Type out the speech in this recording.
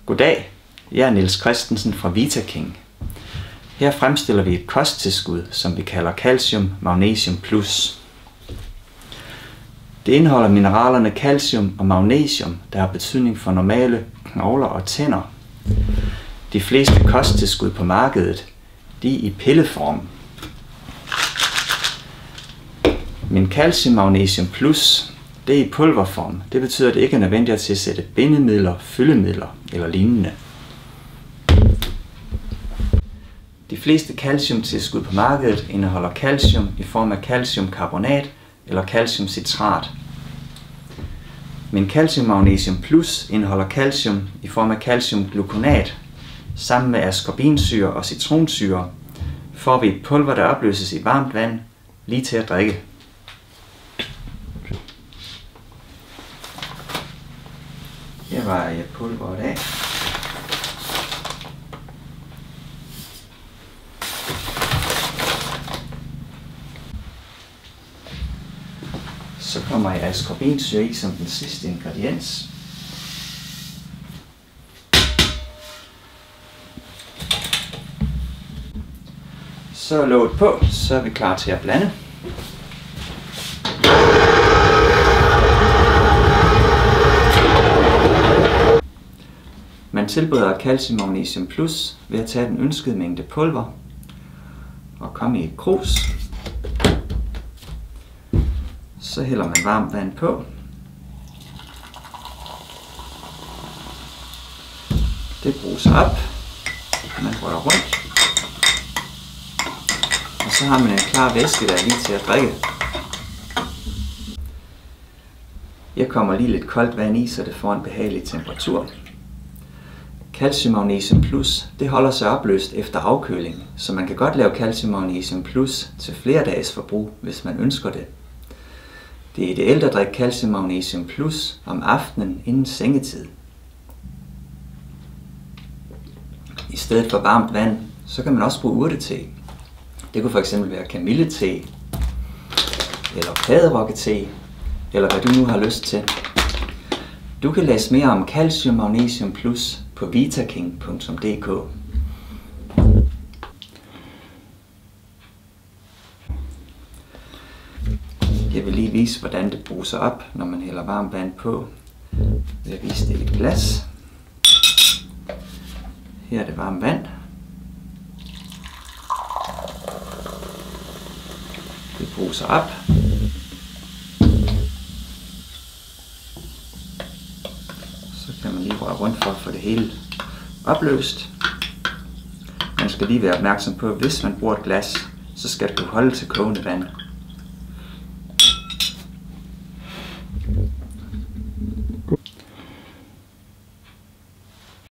Goddag, jeg er Niels Christensen fra VitaKing. Her fremstiller vi et kosttilskud, som vi kalder Calcium Magnesium Plus. Det indeholder mineralerne calcium og magnesium, der har betydning for normale knogler og tænder. De fleste kosttilskud på markedet, de er i pilleform. Men Calcium Magnesium Plus, det er i pulverform. Det betyder, at det ikke er nødvendigt at tilsætte bindemidler, fyllemidler eller lignende. De fleste calciumtilskud på markedet indeholder calcium i form af calciumkarbonat eller calciumcitrat. Men Calcium Magnesium Plus indeholder calcium i form af calciumgluconat. Sammen med ascorbinsyre og citronsyre får vi et pulver, der opløses i varmt vand, lige til at drikke. Her var pulveret af. Så kommer jeg ascorbinsyre i som den sidste ingrediens. Så er låget på, så er vi klar til at blande. Man tilbereder Calcium Magnesium Plus ved at tage den ønskede mængde pulver og komme i et krus. Så hælder man varmt vand på. Det bruser op. Man rører rundt. Og så har man en klar væske, der er lige til at drikke. Jeg kommer lige lidt koldt vand i, så det får en behagelig temperatur. Calcium Magnesium Plus, det holder sig opløst efter afkøling, så man kan godt lave Calcium Magnesium Plus til flere dages forbrug, hvis man ønsker det. Det er ideelt at drikke Calcium Magnesium Plus om aftenen inden sengetid. I stedet for varmt vand, så kan man også bruge urtete. Det kunne fx være kamillete, eller padderokkete, eller hvad du nu har lyst til. Du kan læse mere om Calcium Magnesium Plus på vitaking.dk. Jeg vil lige vise, hvordan det bruser op, når man hælder varmt vand på. Jeg vil vise det i et glas. Her er det varmt vand. Det bruser op. Så kan man lige røre rundt for at få det hele opløst. Man skal lige være opmærksom på, at hvis man bruger et glas, så skal du holde til kogende vand.